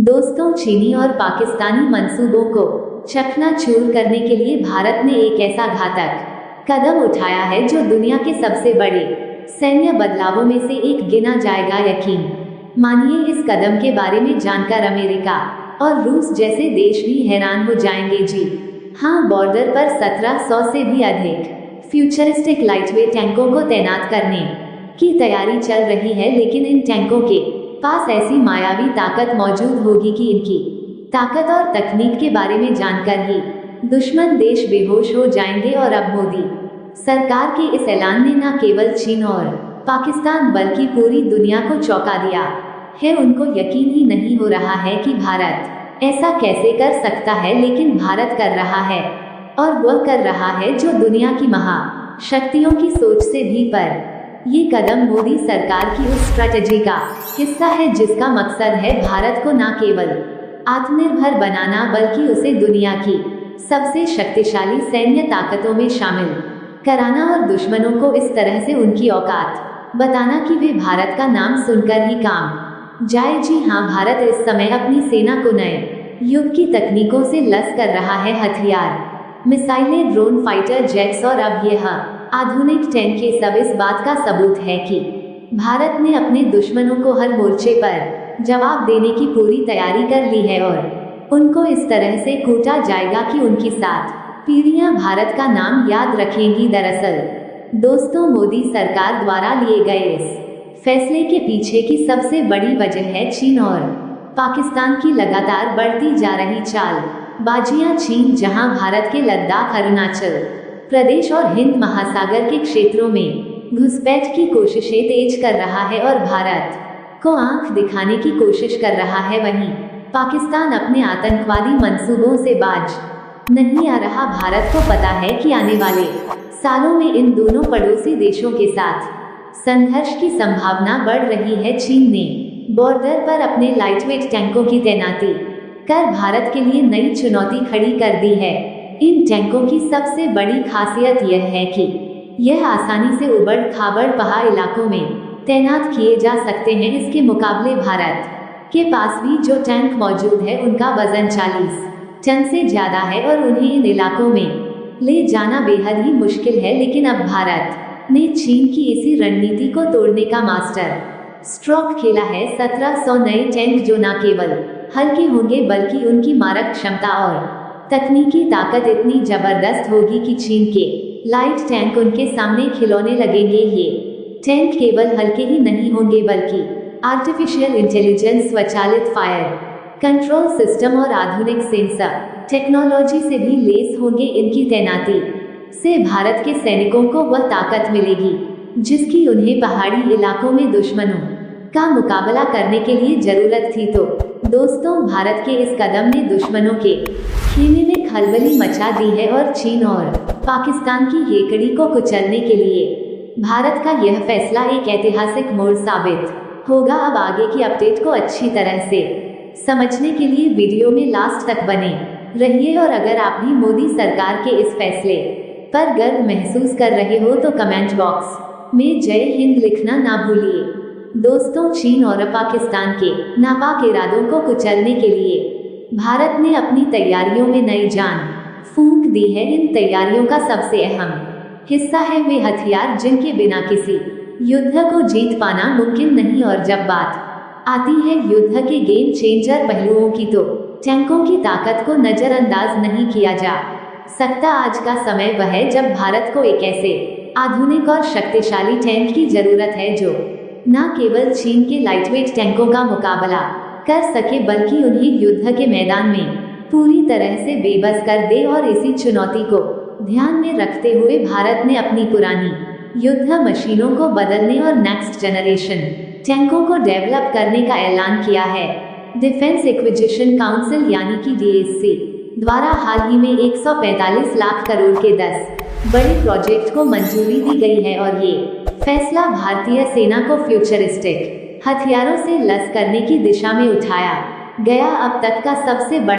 दोस्तों, चीनी और पाकिस्तानी मंसूबों को चकनाचूर करने के लिए भारत ने एक ऐसा घातक कदम उठाया है जो दुनिया के सबसे बड़े सैन्य बदलावों में से एक गिना जाएगा। यकीन मानिए, इस कदम के बारे में जानकर अमेरिका और रूस जैसे देश भी हैरान हो जाएंगे। जी हाँ, बॉर्डर पर 1700 से भी अधिक फ्यूचरिस्टिक लाइटवेट टैंकों को तैनात करने की तैयारी चल रही है, लेकिन इन टैंकों के पास ऐसी मायावी ताकत मौजूद होगी कि इनकी ताकत और तकनीक के बारे में जानकर ही दुश्मन देश बेहोश हो जाएंगे। और अब मोदी सरकार के इस ऐलान ने न केवल चीन और पाकिस्तान बल्कि पूरी दुनिया को चौंका दिया है। उनको यकीन ही नहीं हो रहा है कि भारत ऐसा कैसे कर सकता है, लेकिन भारत कर रहा है, और वह कर रहा है जो दुनिया की महाशक्तियों की सोच से भी पर। ये कदम मोदी सरकार की उस स्ट्रैटेजी का हिस्सा है जिसका मकसद है भारत को न केवल आत्मनिर्भर बनाना बल्कि उसे दुनिया की सबसे शक्तिशाली सैन्य ताकतों में शामिल कराना और दुश्मनों को इस तरह से उनकी औकात बताना कि वे भारत का नाम सुनकर ही काम जाए। जी हाँ, भारत इस समय अपनी सेना को नए युद्ध की तकनीकों से लैस कर रहा है। हथियार, मिसाइलें, ड्रोन, फाइटर जेट्स और अब यह आधुनिक टैंक, ये सब इस बात का सबूत है कि भारत ने अपने दुश्मनों को हर मोर्चे पर जवाब देने की पूरी तैयारी कर ली है और उनको इस तरह से कूटा जाएगा कि उनकी 7 पीढ़ियां भारत का नाम याद रखेंगी। दरअसल दोस्तों, मोदी सरकार द्वारा लिए गए इस फैसले के पीछे की सबसे बड़ी वजह है चीन और पाकिस्तान की लगातार बढ़ती जा रही चालबाजियां। चीन जहां भारत के लद्दाख, अरुणाचल प्रदेश और हिंद महासागर के क्षेत्रों में घुसपैठ की कोशिशें तेज कर रहा है और भारत को आंख दिखाने की कोशिश कर रहा है, वहीं पाकिस्तान अपने आतंकवादी मंसूबों से बाज नहीं आ रहा। भारत को पता है कि आने वाले सालों में इन दोनों पड़ोसी देशों के साथ संघर्ष की संभावना बढ़ रही है। चीन ने बॉर्डर पर अपने लाइटवेट टैंकों की तैनाती कर भारत के लिए नई चुनौती खड़ी कर दी है। इन टैंकों की सबसे बड़ी खासियत यह है कि यह आसानी से उबड़ खाबड़ पहाड़ इलाकों में तैनात किए जा सकते हैं। इसके मुकाबले भारत के पास भी जो टैंक मौजूद है उनका वजन 40 टन से ज़्यादा है और उन्हें इन इलाकों में ले जाना बेहद ही मुश्किल है। लेकिन अब भारत ने चीन की इसी रणनीति को तोड़ने का मास्टर स्ट्रोक खेला है। 1700 नए टैंक जो न केवल हल्के होंगे बल्कि उनकी मारक क्षमता और तकनीकी ताकत इतनी जबरदस्त होगी कि चीन के लाइट टैंक उनके सामने खिलौने लगेंगे। ये टैंक केवल हल्के ही नहीं होंगे बल्कि आर्टिफिशियल इंटेलिजेंस, स्वचालित फायर कंट्रोल सिस्टम और आधुनिक सेंसर टेक्नोलॉजी से भी लेस होंगे। इनकी तैनाती से भारत के सैनिकों को वह ताकत मिलेगी जिसकी उन्हें पहाड़ी इलाकों में दुश्मनों का मुकाबला करने के लिए जरूरत थी। तो दोस्तों, भारत के इस कदम ने दुश्मनों के खेमे में खलबली मचा दी है और चीन और पाकिस्तान की हेकड़ी को कुचलने के लिए भारत का यह फैसला एक ऐतिहासिक मोड़ साबित होगा। अब आगे की अपडेट को अच्छी तरह से समझने के लिए वीडियो में लास्ट तक बने रहिए। और अगर आप भी मोदी सरकार के इस फैसले पर गर्व महसूस कर रहे हो तो कमेंट बॉक्स में जय हिंद लिखना ना भूलिए। दोस्तों, चीन और पाकिस्तान के नापाक इरादों को कुचलने के लिए भारत ने अपनी तैयारियों में नई जान फूंक दी है। इन तैयारियों का सबसे अहम हिस्सा है वे हथियार जिनके बिना किसी युद्ध को जीत पाना मुमकिन नहीं। और जब बात आती है युद्ध के गेम चेंजर पहलुओं की, तो टैंकों की ताकत को नजरअंदाज नहीं किया जा सकता। आज का समय वह है जब भारत को एक ऐसे आधुनिक और शक्तिशाली टैंक की जरूरत है जो न केवल चीन के लाइटवेट टैंकों का मुकाबला कर सके बल्कि उन्हें युद्ध के मैदान में पूरी तरह से बेबस कर दे। और इसी चुनौती को ध्यान में रखते हुए भारत ने अपनी पुरानी युद्ध मशीनों को बदलने और नेक्स्ट जनरेशन टैंकों को डेवलप करने का ऐलान किया है। डिफेंस एक्विजिशन काउंसिल यानी कि DAC द्वारा हाल ही में 145 लाख करोड़ के 10 बड़े प्रोजेक्ट को मंजूरी दी गई है। और ये फैसला भारतीय सेना को फ्यूचरिस्टिक हथियारों से लैस करने की दिशा में उठाया गया अब तक का सबसे बड़ा